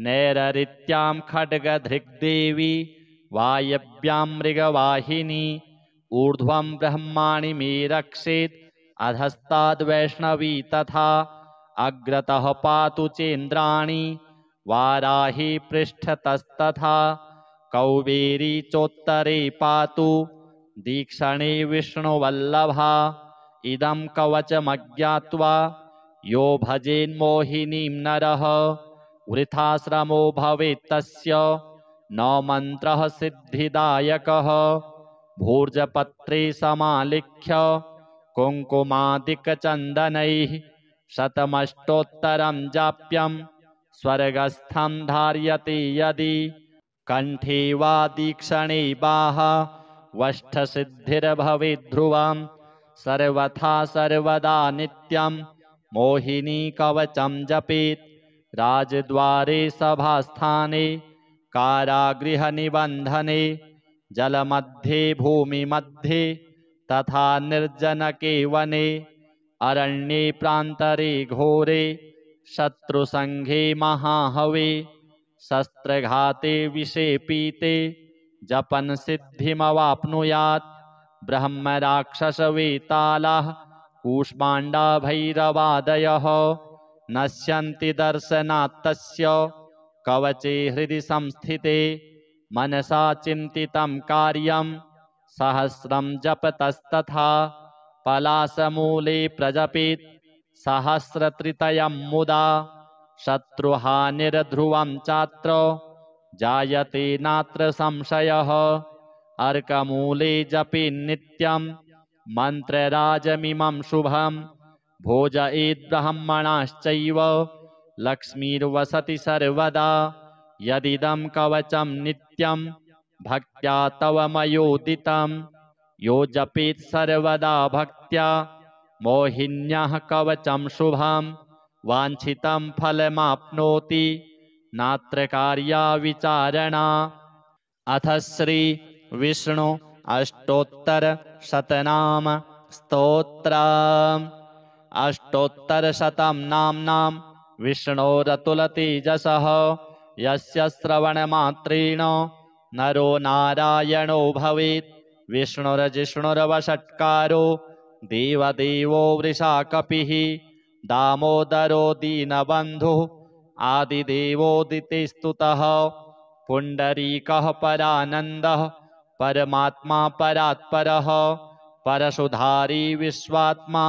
नैररित्यां खड्गधृग्देवी वायव्यां मृगवाहिनी ऊर्ध्वं ब्रह्माणि मे रक्षेत् अधस्ताद्वैष्णवी तथा अग्रतः पातु चेन्द्राणि वाराही पृष्ठतस्तथा कौबेरी चोत्तरे पातु दीक्षणे विष्णुवल्लभा इदं कवचमज्ञात्वा यो भजेन्मोहिनीं नरः वृथाश्रमो भवेत् तस्य न मन्त्रः सिद्धिदायकः भूर्जपत्रे समालिख्य कुङ्कुमादिकचन्दनैः शतमष्टोत्तरं जाप्यं स्वर्गस्थं धार्यते यदि कण्ठे वा दीक्षणे बाह वष्ठसिद्धिर्भवेत् ध्रुवं सर्वथा सर्वदा नित्यं मोहिनी कवचं जपेत् राजद्वारे सभास्थाने कारागृहनिबन्धने जलमध्ये भूमिमध्ये तथा निर्जनके वने अरण्ये प्रान्तरे घोरे शत्रुसङ्घे महाहवे शस्त्रघाते विषे पीते जपन् सिद्धिमवाप्नुयात् ब्रह्मराक्षसवेतालाः कूष्माण्डा भैरवादयः नश्यन्ति दर्शनात् तस्य कवचे हृदि संस्थिते मनसा चिन्तितं कार्यं सहस्रं जपतस्तथा पलाशमूले प्रजपेत् सहस्रत्रितयं मुदा शत्रुहानिर्ध्रुवं चात्र जायते नात्र संशयः अर्कमूले जपेन्नित्यं मन्त्रराजमिमं शुभं भोजयेद्ब्रह्मणाश्चैव लक्ष्मीर्वसति सर्वदा यदिदं कवचं नित्यं भक्त्या तव मयोदितं यो जपेत् सर्वदा भक्त्या मोहिन्याः कवचं शुभं वाञ्छितं फलमाप्नोति नात्र कार्या विचारणा। अथ श्री विष्णु अष्टोत्तरशतनाम स्तोत्रम्। अष्टोत्तरशतं नाम्नां विष्णोरतुलतेजसः यस्य श्रवणमात्रेण नरो नारायणो भवेत् विष्णुर्जिष्णुर्वषट्कारो देवदेवो वृषाकपिः दामोदरो दीनबन्धुः आदिदेवोदितिस्तुतः पुण्डरीकः परानन्दः परमात्मा परात्परः परशुधारी विश्वात्मा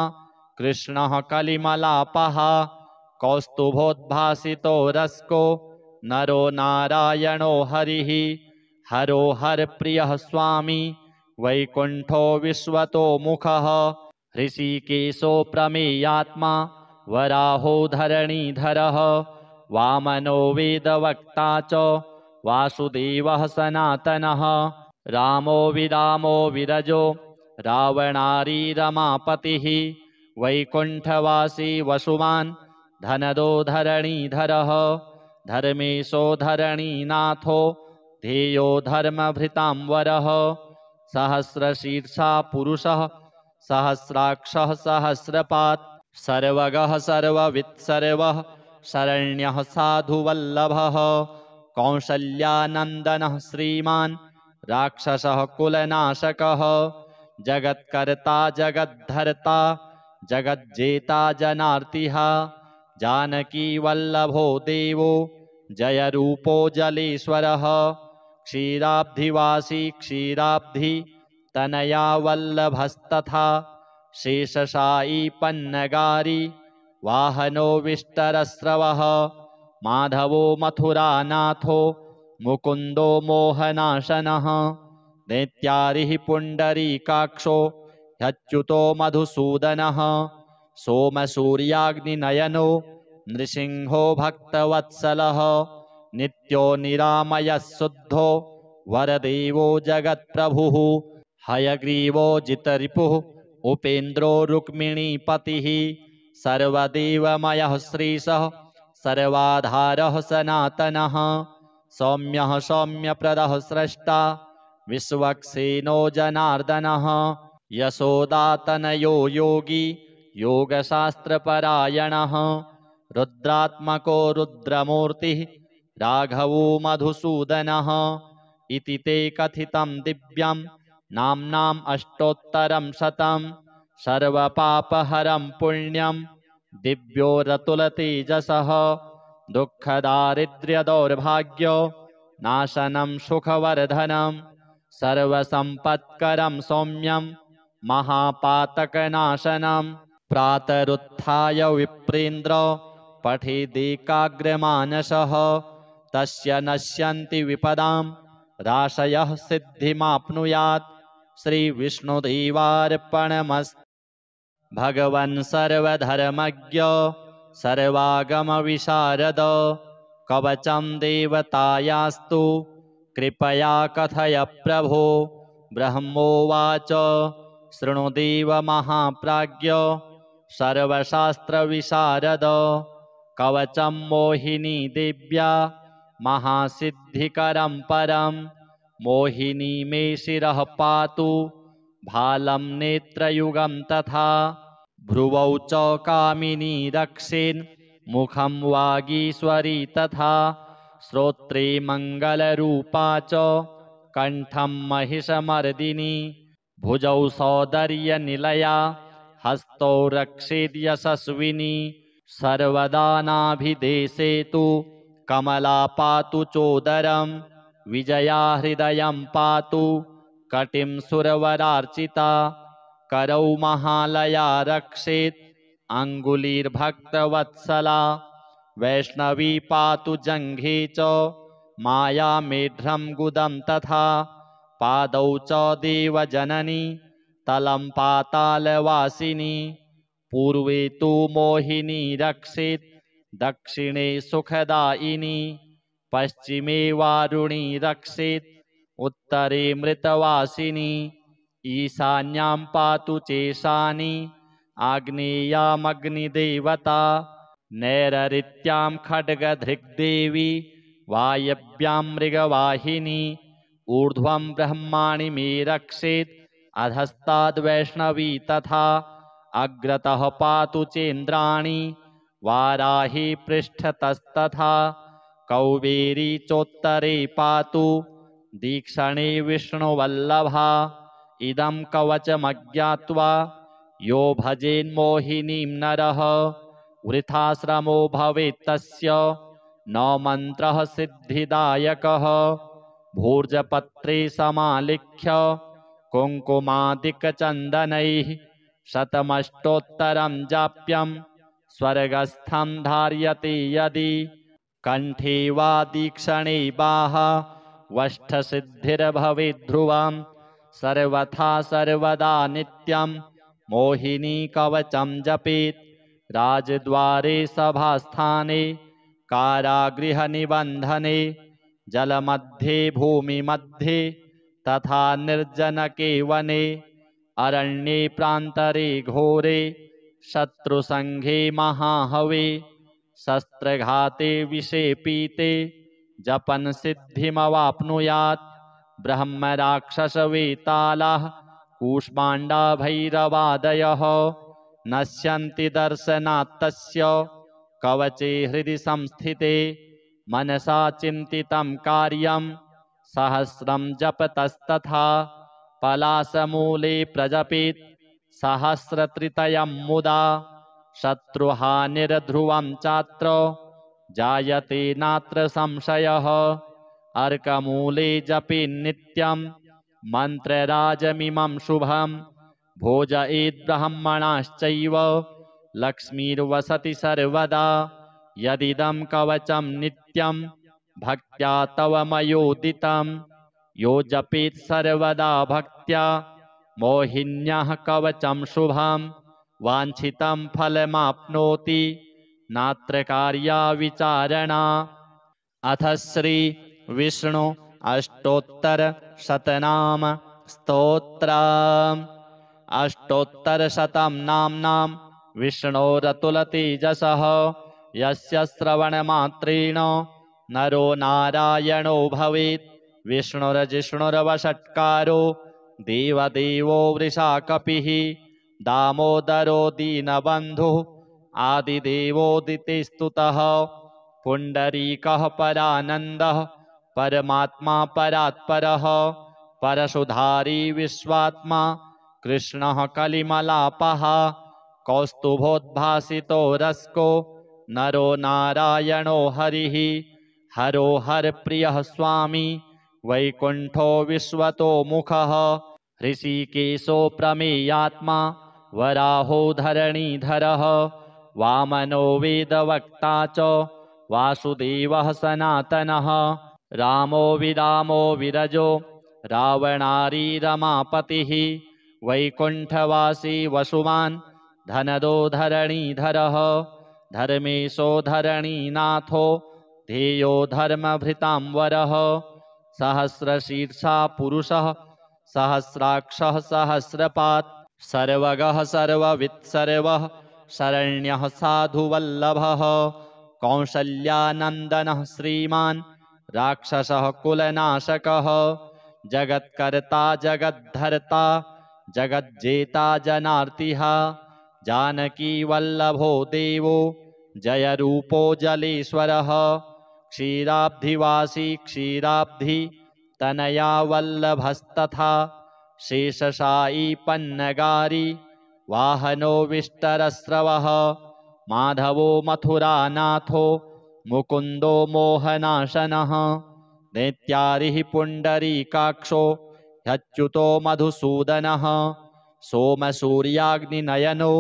कृष्णः कलिमलापः कौस्तुभोद्भासितो रस्को नरो नारायणो हरिः हरो हरप्रियः स्वामी वैकुण्ठो विश्वतो मुखः ऋषिकेशो प्रमेयात्मा वराहो धरणीधरः वामनो वेदवक्ता च वासुदेवः सनातनः रामो विरामो विरजो रावणारी रमापतिः वैकुण्ठवासी वसुमान् धनदो धरणीधरः धर्मेशो धरणीनाथो ध्येयो धर्मभृतांवरः सहस्रशीर्षा पुरुषः सहस्राक्षः सहस्रपात् सर्वगः सर्ववित् सर्वः शरण्यः साधुवल्लभः कौसल्यानन्दनः श्रीमान् राक्षसः कुलनाशकः जगत्कर्ता जगद्धर्ता जगज्जेता जनार्तिः जानकी वल्लभो देवो जयरूपो जलेश्वरः क्षीराब्धिवासी क्षीराब्धि तनया वल्लभस्तथा शेषशायी पन्नगारी वाहनो विष्टरस्रवः माधवो मथुरानाथो मुकुन्दो मोहनाशनः दैत्यारिः पुण्डरीकाक्षो ह्यच्युतो मधुसूदनः सोमसूर्याग्निनयनो नृसिंहो भक्तवत्सलः नित्यो निरामयः शुद्धो वरदेवो जगत्प्रभुः हयग्रीवो जितरिपुः उपेन्द्रो रुक्मिणीपतिः सर्वदेवमयः श्रीशः सर्वाधारः सनातनः सौम्यः सौम्यप्रदः स्रष्टा विश्वक्सेनो जनार्दनः यशोदातनयो योगी योगशास्त्रपरायणः रुद्रात्मको रुद्रमूर्तिः राघवो मधुसूदनः इति ते कथितं दिव्यं नाम्नाम् अष्टोत्तरं शतं सर्वपापहरं पुण्यं दिव्यो रतुलतेजसः दुःखदारिद्र्यदौर्भाग्यो नाशनं सुखवर्धनं सर्वसम्पत्करं सौम्यं महापातकनाशनं प्रातरुत्थाय विप्रेन्द्र पठेदेकाग्रमानसः तस्य नश्यन्ति विपदां राशयः सिद्धिमाप्नुयात् श्रीविष्णुदेवार्पणमस्तु। भगवन् सर्वधर्मज्ञ सर्वागमविशारद कवचं देवतायास्तु कृपया कथय प्रभो। ब्रह्मोवाच शृणुदेव महाप्राज्ञ सर्वशास्त्रविशारद कवचं मोहिनी देव्या महासिद्धिकरं परं मोहिनी मे शिरः पातु भालं नेत्रयुगं तथा भ्रुवौ च कामिनी रक्षेन् मुखं वागीश्वरी तथा श्रोत्रे मङ्गलरूपा च कण्ठं महिषमर्दिनी भुजौ सौदर्यनिलया हस्तौ रक्षेद्यशस्विनी सर्वदा नाभिदेशे तु कमला पातु चोदरं विजया हृदयं पातु कटिं सुरवरार्चिता करौ महालया रक्षेत् अङ्गुलीर्भक्तवत्सला वैष्णवी पातु जङ्घे च मायामेढ्रं गुदं तथा पादौ च देवजननी तलं पातालवासिनी पूर्वे तु मोहिनी रक्षेत् दक्षिणे सुखदायिनी पश्चिमे वारुणी रक्षेत् उत्तरे मृतवासिनी ईशान्यां पातु चेशानी आग्नेयामग्निदेवता नैररित्यां खड्गधृग्देवी वायव्यां मृगवाहिनी ऊर्ध्वं ब्रह्माणि मे रक्षेत् अधस्ताद्वैष्णवी तथा अग्रतः पातु चेन्द्राणि वाराही पृष्ठतस्तथा कौबेरी चोत्तरे पातु दीक्षणे विष्णुवल्लभा इदं कवचमज्ञात्वा यो भजेन्मोहिनीं नरः वृथाश्रमो भवेत् तस्य न मन्त्रः सिद्धिदायकः भूर्जपत्रे समालिख्य कुङ्कुमादिकचन्दनैः शतमष्टोत्तरं जाप्यं स्वर्गस्थं धार्यते यदि कण्ठे वा दीक्षणे बाहा वष्ठसिद्धिर्भवेद्ध्रुवं सर्वथा सर्वदा नित्यं मोहिनी कवचं जपेत् राजद्वारे सभास्थाने कारागृहनिबन्धने जलमध्ये भूमिमध्ये तथा निर्जनके वने अरण्ये प्रान्तरे घोरे शत्रुसङ्घे महाहवे शस्त्रघाते विषे पीते जपन् सिद्धिमवाप्नुयात् ब्रह्मराक्षसवेतालाः कूष्माण्डा भैरवादयः नश्यन्ति दर्शनात्तस्य कवचे हृदि संस्थिते मनसा चिन्तितं कार्यं सहस्रं जपतस्तथा पलाशमूले प्रजपेत् सहस्रत्रितयं मुदा शत्रुहानिर्ध्रुवं चात्र जायते नात्र संशयः अर्कमूले जपेन्नित्यं मन्त्रराजमिमं शुभं भोजयेद्ब्रह्मणाश्चैव लक्ष्मीर्वसति सर्वदा यदिदं कवचं नित्यं भक्त्या तव मयोदितं यो जपेत् सर्वदा भक्त्या मोहिन्याः कवचं शुभं वाञ्छितं फलमाप्नोति नात्र कार्या विचारणा। अथ श्री विष्णु अष्टोत्तर शतनाम स्तोत्रम्। अष्टोत्तरशतं नाम्नां विष्णोरतुलतेजसः यस्य श्रवणमात्रेण नरो नारायणो भवेत् विष्णुर्जिष्णुर्वषट्कारो देवदेवो वृषाकपिः दामोदरो दीनबन्धुः आदिदेवोदितिस्तुतः पुण्डरीकः परानन्दः परमात्मा परात्परः परशुधारी विश्वात्मा कृष्णः कलिमलापः कौस्तुभोद्भासितो रस्को नरो नारायणो हरिः हरो हरप्रियः स्वामी वैकुण्ठो विश्वतो मुखः ऋषिकेशो प्रमेयात्मा वराहो धरणीधरः वामनो वेदवक्ता च वासुदेवः सनातनः रामो विरामो विरजो रावणारी रमापतिः वैकुण्ठवासी वसुमान् धनदो धरणीधरः धर्मेशो धरणीनाथो ध्येयो धर्मभृतांवरः सहस्रशीर्षा पुरुषः सहस्राक्षः सहस्रपात् सर्वगः सर्ववित्सर्वः शरण्यः साधुवल्लभः कौसल्यानन्दनः श्रीमान् राक्षसः कुलनाशकः जगत्कर्ता जगद्धर्ता जगज्जेता जनार्तिः जानकी वल्लभो देवो जयरूपो जलेश्वरः क्षीराब्धिवासी क्षीराब्धि तनया वल्लभस्तथा शेषशायी पन्नगारी वाहनो विष्टरस्रवः माधवो मथुरानाथो मुकुन्दो मोहनाशनः दैत्यारिः पुण्डरीकाक्षो ह्यच्युतो मधुसूदनः सोमसूर्याग्निनयनो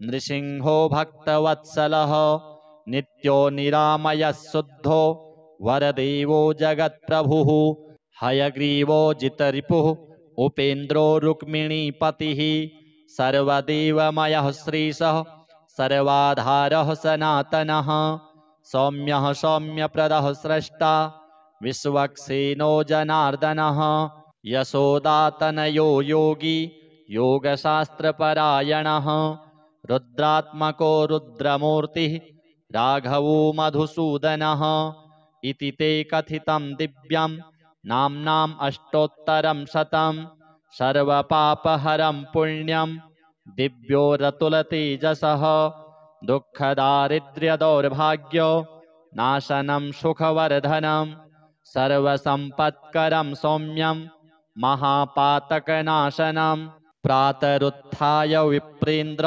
नृसिंहो भक्तवत्सलः नित्यो निरामयः शुद्धो वरदेवो जगत्प्रभुः हयग्रीवो जितरिपुः उपेन्द्रो रुक्मिणीपतिः सर्वदेवमयः श्रीशः सर्वाधारः सनातनः सौम्यः सौम्यप्रदः स्रष्टा विश्वक्सेनो जनार्दनः यशोदातनयो योगी योगशास्त्रपरायणः रुद्रात्मको रुद्रमूर्तिः राघवो मधुसूदनः इति ते कथितं दिव्यं नाम्नाम् अष्टोत्तरं शतं सर्वपापहरं पुण्यं दिव्यो रतुलतेजसः दुःखदारिद्र्यदौर्भाग्यो नाशनं सुखवर्धनं सर्वसम्पत्करं सौम्यं महापातकनाशनं प्रातरुत्थाय विप्रेन्द्र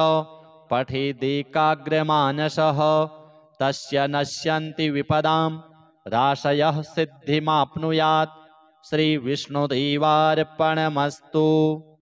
पठेदेकाग्रमानसः तस्य नश्यन्ति विपदां राशयः सिद्धिमाप्नुयात् श्रीविष्णुदेवार्पणमस्तु।